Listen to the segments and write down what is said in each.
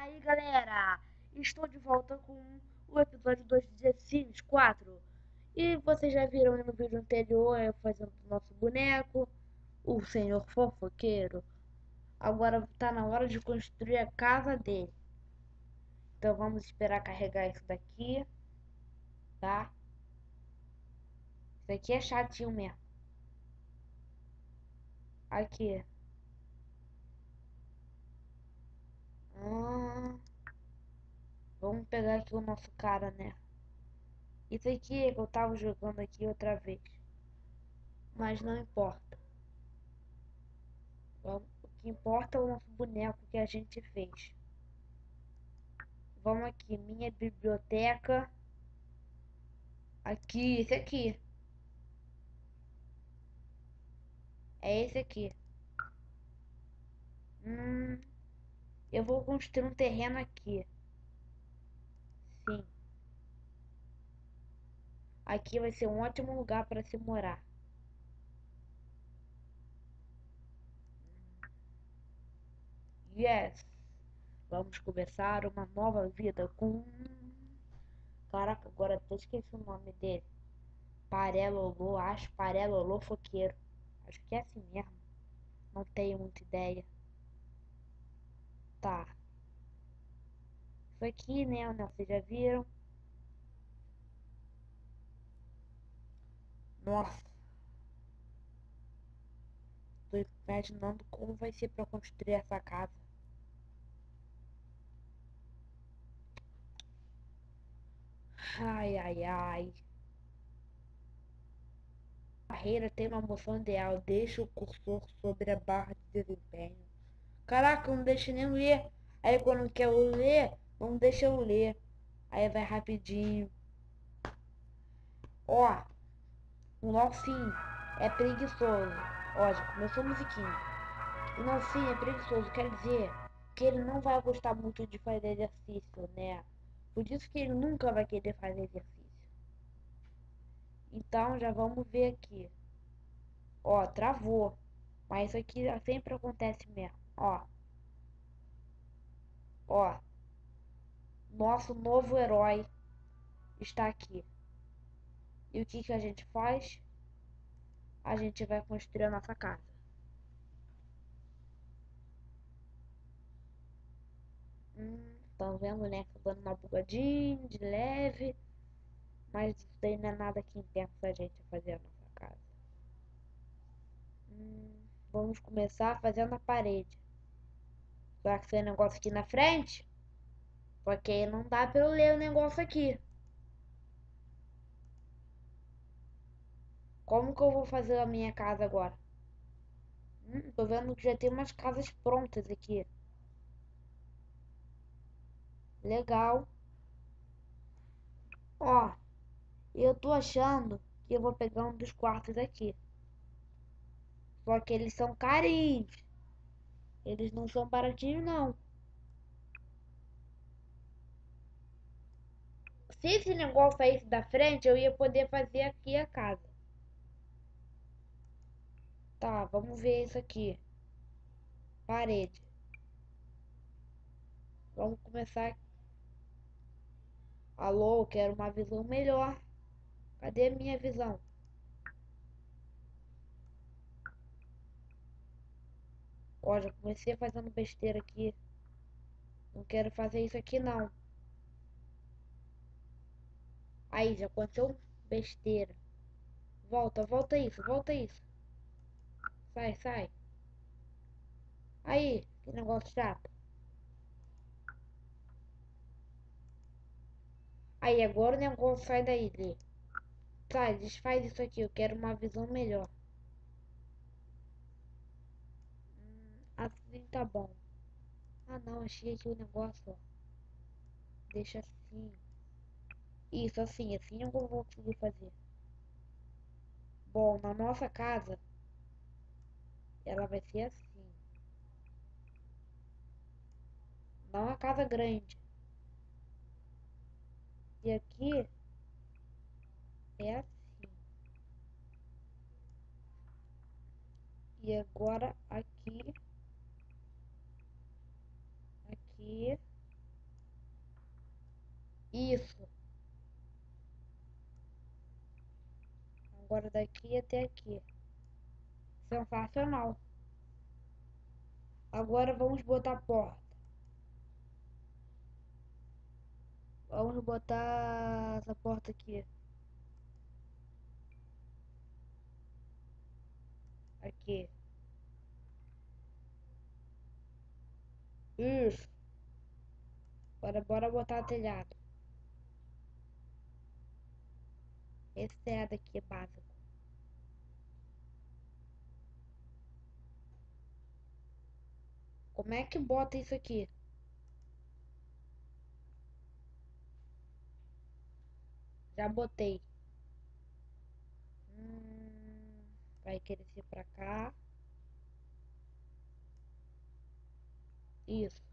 Aí galera, estou de volta com o episódio 2 de The Sims 4. E vocês já viram aí no vídeo anterior eu fazendo o nosso boneco, o senhor fofoqueiro. Agora tá na hora de construir a casa dele. Então vamos esperar carregar isso daqui, tá? Isso aqui é chatinho mesmo. Aqui. Hum, vamos pegar aqui o nosso cara, né? Isso aqui é que eu tava jogando aqui outra vez. Mas não importa. O que importa é o nosso boneco que a gente fez. Vamos aqui, minha biblioteca. Aqui, esse aqui. É esse aqui. Hum, eu vou construir um terreno aqui. Sim. Aqui vai ser um ótimo lugar para se morar. Yes. Vamos começar uma nova vida com... Caraca, agora até esqueci o nome dele. Parelolô, acho Parelolô Foqueiro. Acho que é assim mesmo. Não tenho muita ideia. Tá. Isso aqui, né? Vocês já viram? Nossa. Tô imaginando como vai ser para construir essa casa. Ai, ai, ai. A barreira tem uma moção ideal. Deixa o cursor sobre a barra de desempenho. Caraca, não deixa nem ler. Aí quando quer eu ler, não deixa eu ler. Aí vai rapidinho. Ó, o Nalcinho é preguiçoso. Ó, já começou a musiquinha. O Nalcinho é preguiçoso, quer dizer que ele não vai gostar muito de fazer exercício, né? Por isso que ele nunca vai querer fazer exercício. Então já vamos ver aqui. Ó, travou. Mas isso aqui sempre acontece mesmo. Ó. Nosso novo herói está aqui. E o que que a gente faz? A gente vai construir a nossa casa. Estão vendo, né? Tá dando uma bugadinha de leve. Mas isso daí não é nada que impeça a gente a fazer a nossa casa. Vamos começar fazendo a parede. Só que esse negócio aqui na frente. Porque aí não dá pra eu ler o negócio aqui. Como que eu vou fazer a minha casa agora? Tô vendo que já tem umas casas prontas aqui. Legal. Ó, eu tô achando que eu vou pegar um dos quartos aqui. Só que eles são carinhos. Eles não são baratinhos, não. Se esse negócio saísse da frente, eu ia poder fazer aqui a casa. Tá, vamos ver isso aqui. Parede. Vamos começar. Alô, eu quero uma visão melhor. Cadê a minha visão? Ó, já comecei fazendo besteira aqui. Não quero fazer isso aqui, não. Aí, já aconteceu besteira. Volta, volta isso, volta isso. Sai, sai. Aí, que negócio chato. Aí, agora o negócio sai daí, Lê. Sai, desfaz isso aqui, eu quero uma visão melhor. Assim tá bom. Ah não, achei aqui o negócio, ó. Deixa assim. Isso, assim eu vou conseguir fazer. Bom, na nossa casa, ela vai ser assim. Não é uma casa grande. E aqui é assim. E agora aqui, aqui. Isso. Agora daqui até aqui. Sensacional. Agora vamos botar a porta. Vamos botar essa porta aqui. Aqui. Isso. Agora bora botar telhado. Esse telhado aqui é básico. Como é que bota isso aqui? Já botei. Vai crescer pra cá. Isso.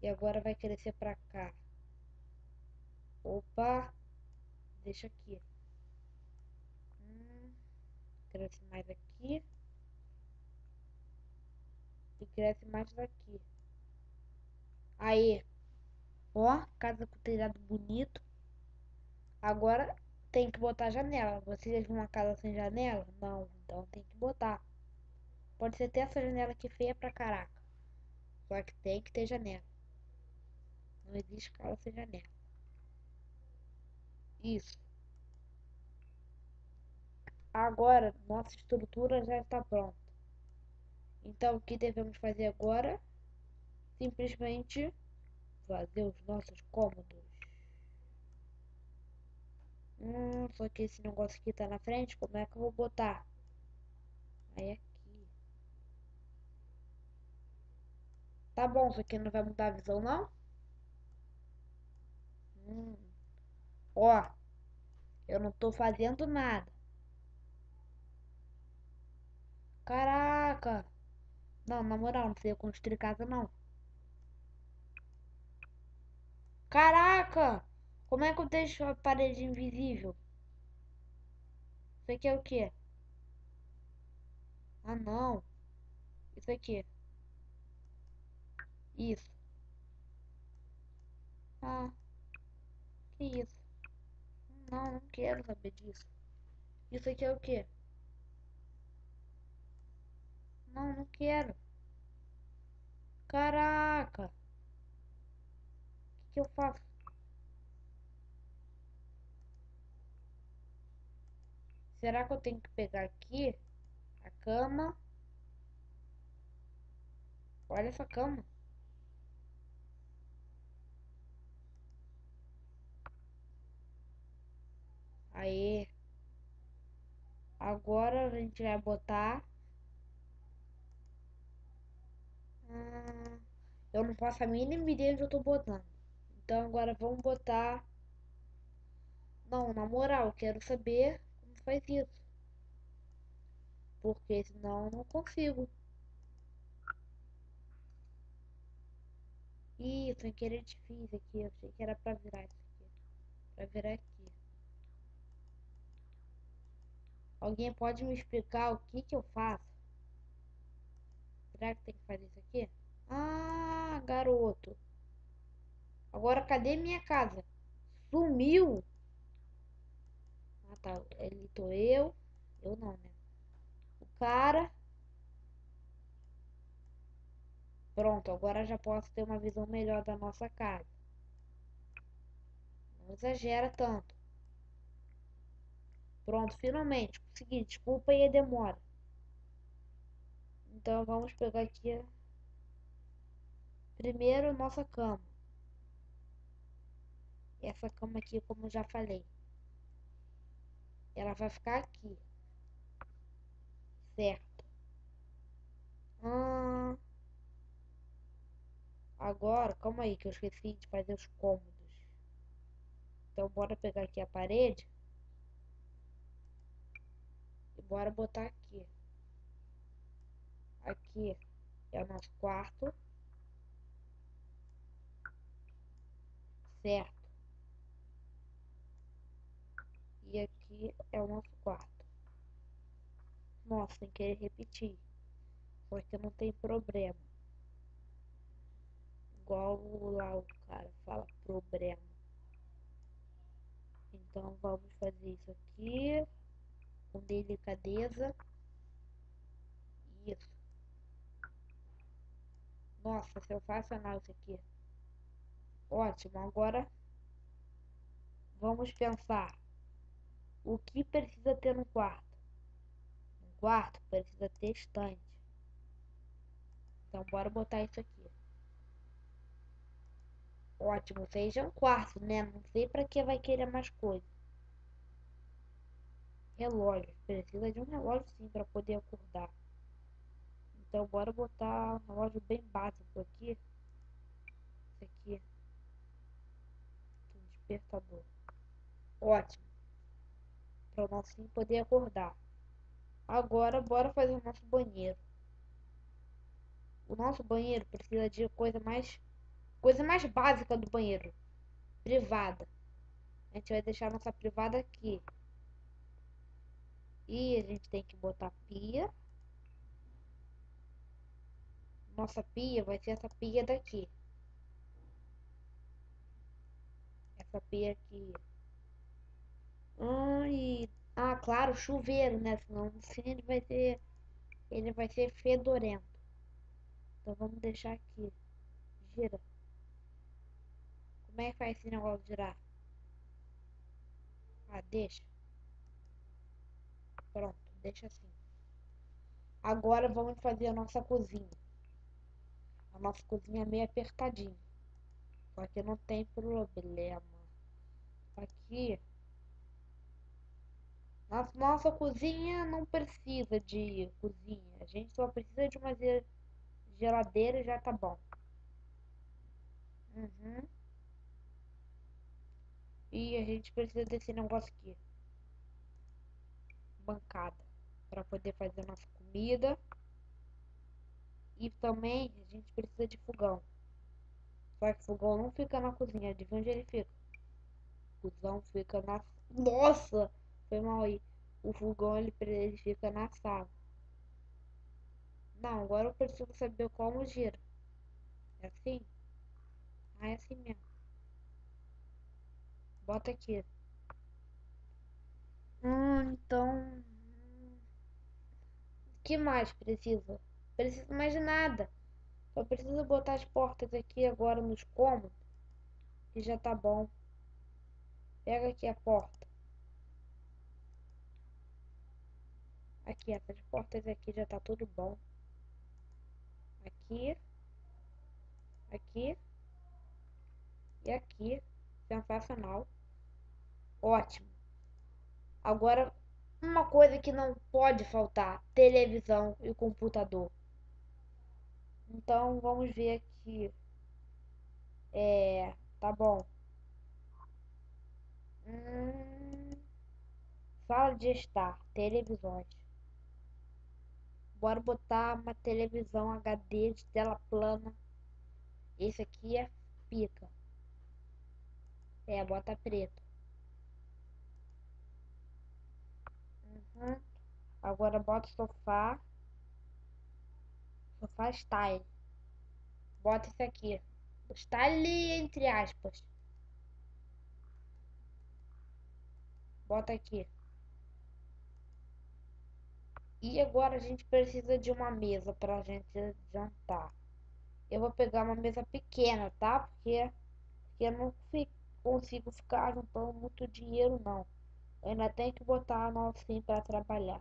E agora vai crescer pra cá. Opa. Deixa aqui. Cresce mais aqui. E cresce mais daqui. Aí. Ó, casa com telhado bonito. Agora tem que botar janela. Você já viu uma casa sem janela? Não, então tem que botar. Pode ser até essa janela aqui feia pra caraca. Só que tem que ter janela. Não existe casa sem janela. Isso. Agora nossa estrutura já está pronta. Então o que devemos fazer agora? Simplesmente fazer os nossos cômodos. Só que esse negócio aqui tá na frente, como é que eu vou botar? Aí aqui. Tá bom, isso aqui não vai mudar a visão não? Hum. Ó, eu não tô fazendo nada. Caraca! Não, na moral, não sei construir casa não. Caraca! Como é que eu deixo a parede invisível? Isso aqui é o quê? Ah, não. Isso aqui. Isso. Ah, que isso? Não, não quero saber disso. Isso aqui é o quê? Não, não quero. Caraca! O que eu faço? Será que eu tenho que pegar aqui a cama? Olha essa cama. Aí. Agora a gente vai botar. Hum, eu não faço a mínima ideia onde eu tô botando. Então agora vamos botar. Não, na moral, eu quero saber como faz isso. Porque senão eu não consigo. Ih, sem querer desfiz aqui. Eu achei que era pra virar isso aqui. Pra virar aqui. Alguém pode me explicar o que que eu faço? Será que tem que fazer isso aqui? Ah, garoto. Agora cadê minha casa? Sumiu? Ah, tá. Ali tô eu. Eu não, né? O cara. Pronto, agora já posso ter uma visão melhor da nossa casa. Não exagera tanto. Pronto, finalmente. Consegui. Desculpa aí a demora. Então vamos pegar aqui primeiro nossa cama. Essa cama aqui, como eu já falei, ela vai ficar aqui, certo? Hum, agora, calma aí que eu esqueci de fazer os cômodos. Então bora pegar aqui a parede e bora botar aqui. Aqui é o nosso quarto, certo? E aqui é o nosso quarto. Nossa, sem querer repetir, porque não tem problema. igual lá o cara fala problema. Então vamos fazer isso aqui com delicadeza. Isso. Nossa, sensacional isso aqui. Ótimo. Agora vamos pensar o que precisa ter no quarto. No quarto precisa ter estante. Então bora botar isso aqui. Ótimo, seja um quarto, né? Não sei pra que vai querer mais coisa. Relógio. Precisa de um relógio sim pra poder acordar. Então bora botar um relógio bem básico aqui. Esse aqui. Um despertador. Ótimo. Para o nosso sim poder acordar. Agora bora fazer o nosso banheiro. O nosso banheiro precisa de coisa mais básica do banheiro. Privada. A gente vai deixar nossa privada aqui. E a gente tem que botar pia. Nossa pia vai ser essa pia daqui. Essa pia aqui. Claro, chuveiro, né? Senão assim ele vai ser fedorento. Então vamos deixar aqui. Gira. Como é que faz esse negócio girar? Ah, deixa. Pronto, deixa assim. Agora vamos fazer a nossa cozinha. A nossa cozinha é meio apertadinha. Só que não tem problema. Aqui, nossa cozinha não precisa de cozinha. A gente só precisa de uma geladeira e já tá bom. Uhum. E a gente precisa desse negócio aqui. Bancada. Para poder fazer a nossa comida. E também a gente precisa de fogão. Só que o fogão não fica na cozinha. Adivinha onde ele fica? O fogão fica na... Nossa! Foi mal aí. O fogão ele fica na sala. Não, agora eu preciso saber como gira. É assim? Ah, é assim mesmo. Bota aqui. Então. O que mais precisa? Precisa mais de nada. Só preciso botar as portas aqui agora nos cômodos. E já tá bom. Pega aqui a porta. Aqui, essas portas aqui já tá tudo bom. Aqui. Aqui. E aqui. Sensacional. Ótimo. Agora, uma coisa que não pode faltar: televisão e computador. Então, vamos ver aqui. Tá bom. Hum, Sala de estar, televisões. Bora botar uma televisão HD de tela plana. Esse aqui é pica. Bota preto. Uhum. Agora bota sofá. Sofá style. Bota esse aqui. Style entre aspas. Bota aqui. E agora a gente precisa de uma mesa pra gente jantar. Eu vou pegar uma mesa pequena, tá? Porque eu não consigo ficar juntando muito dinheiro, não. Eu ainda tenho que botar a nocinha pra trabalhar.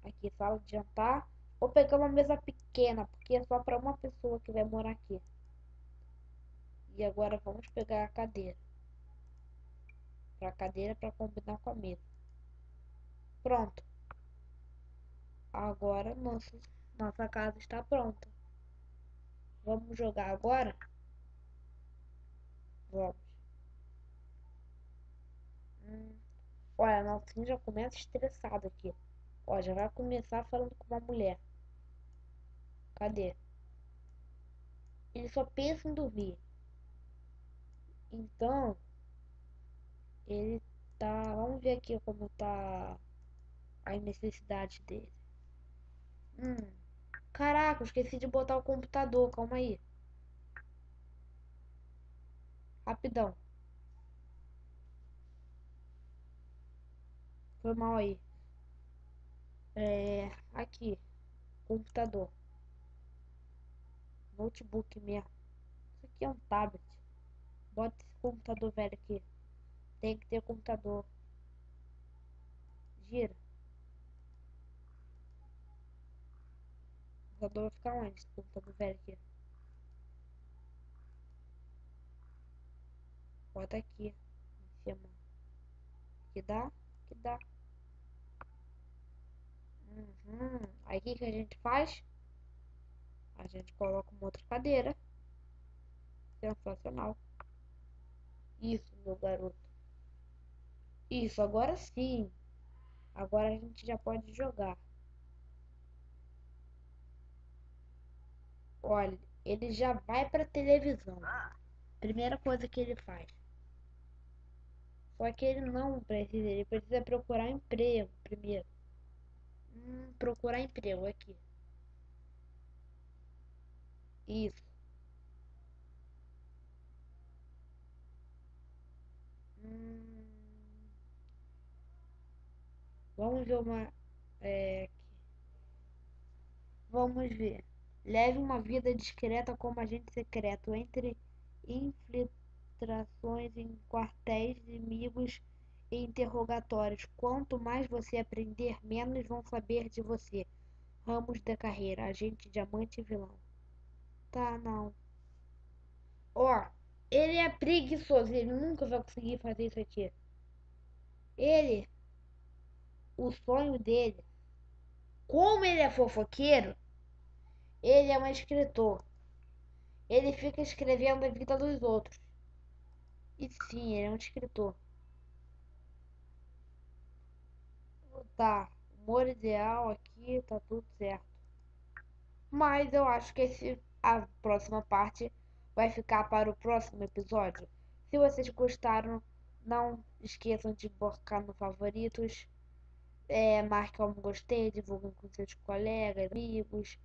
Aqui, sala de jantar. Vou pegar uma mesa pequena, porque é só pra uma pessoa que vai morar aqui. E agora vamos pegar a cadeira. Pra cadeira pra combinar com a mesa. Pronto. Agora nossa casa está pronta. Vamos jogar agora? Vamos. Hum, Olha, nossa, já começa estressado aqui. Ó, já vai começar falando com uma mulher. Cadê? Ele só pensa em dormir. Então, ele tá. Vamos ver aqui como tá as necessidades dele. Caraca, eu esqueci de botar o computador. Calma aí. Rapidão. Foi mal aí. Aqui. Computador. Notebook mesmo. Isso aqui é um tablet. Bota esse computador velho aqui. Tem que ter computador. Gira. O computador vai ficar onde? Esse computador velho aqui. Bota aqui. Em cima. Que dá? Que dá. Aí o que que a gente faz? A gente coloca uma outra cadeira. Sensacional. Isso, meu garoto. Isso, agora sim. Agora a gente já pode jogar. Olha, ele já vai pra televisão. Primeira coisa que ele faz. Só que ele não precisa, ele precisa procurar emprego primeiro. Procurar emprego aqui. Isso. Hum, vamos ver uma. Aqui. Vamos ver. Leve uma vida discreta como agente secreto. Entre infiltrações em quartéis inimigos e interrogatórios. Quanto mais você aprender, menos vão saber de você. Ramos da carreira, agente, diamante e vilão. Tá, não. Ó, ele é preguiçoso, ele nunca vai conseguir fazer isso aqui. Ele, o sonho dele, como ele é fofoqueiro, ele é um escritor. Ele fica escrevendo a vida dos outros. E sim, ele é um escritor. Tá, humor ideal aqui, tá tudo certo. Mas eu acho que a próxima parte vai ficar para o próximo episódio. Se vocês gostaram, não esqueçam de colocar no favoritos. Marquem como gostei, divulguem com seus colegas, amigos.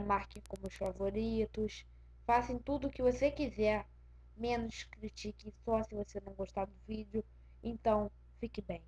Marquem como os favoritos. Façam tudo o que você quiser, menos critique só se você não gostar do vídeo. Então, fique bem.